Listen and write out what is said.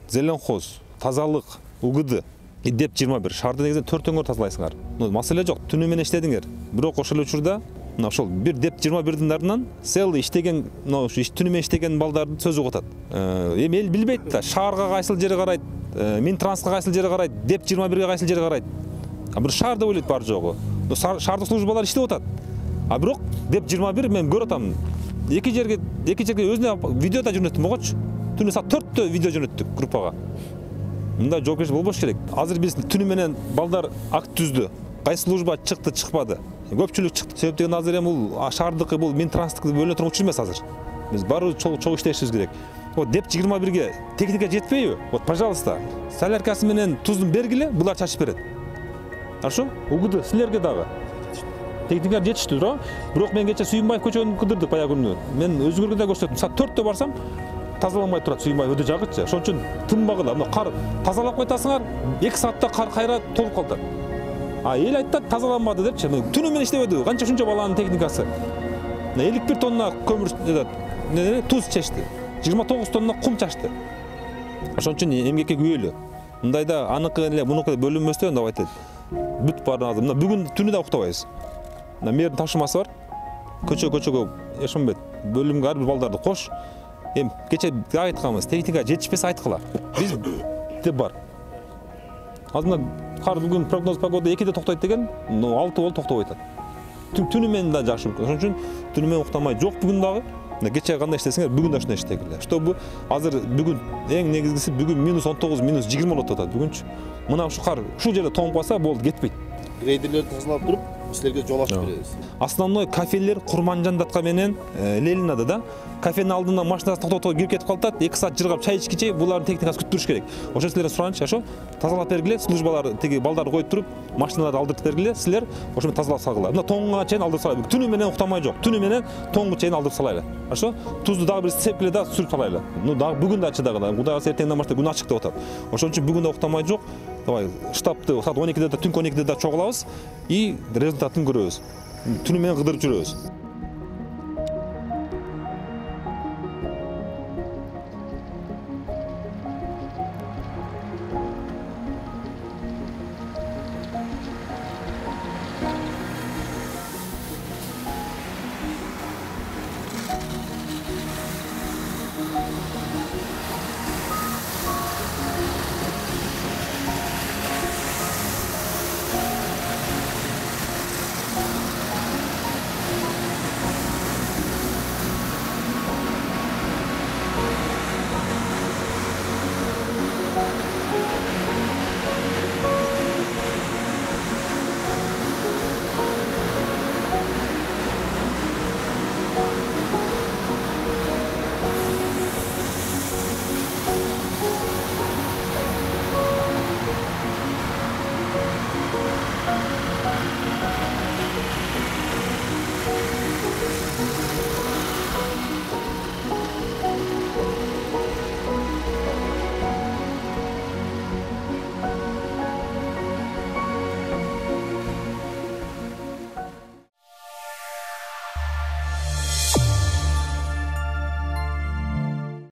зеленхоз, тазалык, УГД, деп 21 шарды негизинен 4 өңөр тазалайсыңар. Маселе жок, түнү менен иштедиңер. Бирок ошол учурда мына ошол бир деп 21-дин артынан целый иштеген, түнү менен иштеген балдардын сөзү угуп атат. Эми эл билбейт да, шаарга кайсыл жери карайт, Минтрансқа кайсыл жери карайт, деп 21-ге кайсыл жери карайт. Бир шаар деп ойлойт бар жогу. Шаардык службалар иштеп атат. Бирок деп 21 мен көрүп атам. Эки жерге өзүнө видео да жөнөттүм могочу. Түнү саат 4-тө видео жөнөттүк группага. Мында жоопкерчилик болбош керек. Азыр биз түнү менен балдар акт түздү. Кайсы служба чыкты, чыкпады. Көпчүлүк чыкты. Себеп деген азыр эми бул шаардыкы, бул Минтранстыкы бөлүнө турган учур эмес азыр. Биз баары чогуу иштешибиз керек. Вот деп 21-ге техника жетпейби? Вот, пожалуйста, соляркасы менен туздун бергиле, булар чачып берет. Хорошо? УГД силерге дагы. Техникалар жетиштүү, туура? Бирок мен кече Сүйүнбаев көчөнү кыдырдык баягы күнү. Мен өзгөргө да көрсөттүм. Саат 4-тө барсам, тазаламай турат Сүйүнбаев өтө жагычы. Ошон үчүн тынбагыла. Мына кар тазалап кайтасыңар, 2 саатта кар кайра толуп калды. Эл айтат тазаланбады депчи. Түнү менен иштебеди. Канча ушунча баланын техникасы. 51 тонна көмүр, туз чечти. 29 тонна кум чачты. Ошон үчүн эмгекке күйөлү. Мындайда аныкы эле мунуку бөлүнмөстөн деп айтат. Бүт баарын азыр. Мына бүгүн түнү да уктабайбыз. Мына мэрдин тапшырмасы бар. Көчөгө Эшмбет бөлүмгө ар бир балдарды кош. Эми кече айтканбыз, техника жетишпесе айткыла. Биз деп бар. Азыр кар бүгүн прогноз погода 2-де токтойт деген, 6 болуп токтобой атат. Түнү менен да жакшы. Ошон үчүн түнү менен уктамай жок бүгүн дагы. Кече кандай иштесеңер, бүгүн да ошондой иштегиле. Чтобы азыр бүгүн эң негизгиси бүгүн -19, -20 болуп атат бүгүнчү. Мына ушу кар ушул жерде тоңуп калса болду, кетпейт. Грейдерлерди тазалап туруп, силерге жол ачып беребиз. Основной кафелер Курманжандатка менен Ленинада да. Кафенин алдынан машинасын токтотуп кирип кетип калат, 2 саат жыргап чай ичкиче булардын техникасы күтүп туруш керек. Ошо силерден суранычы, ошо тазалап бергиле, службалар тиги балдарды коюп туруп, машиналарды алдыртып бергиле, силер ошо тазалап салгыла. Мына тоңго чейин алдырып салайлы. Түнү менен уктамай жок. Түнү менен тоңго чейин алдырып салайлы. Ошо тузду дагы бир сепкиле да сүрүп салайлы. Дагы бүгүн да чыдагыла. Кудай калса эртеңден баштап күн ачык деп атат. Ошон үчүн бүгүн да уктамай жок. Давай штабты саат 12-де түнкү 12-де да чогулабыз и результатын көрөбүз. Түнү менен кыдырып жүрөбүз.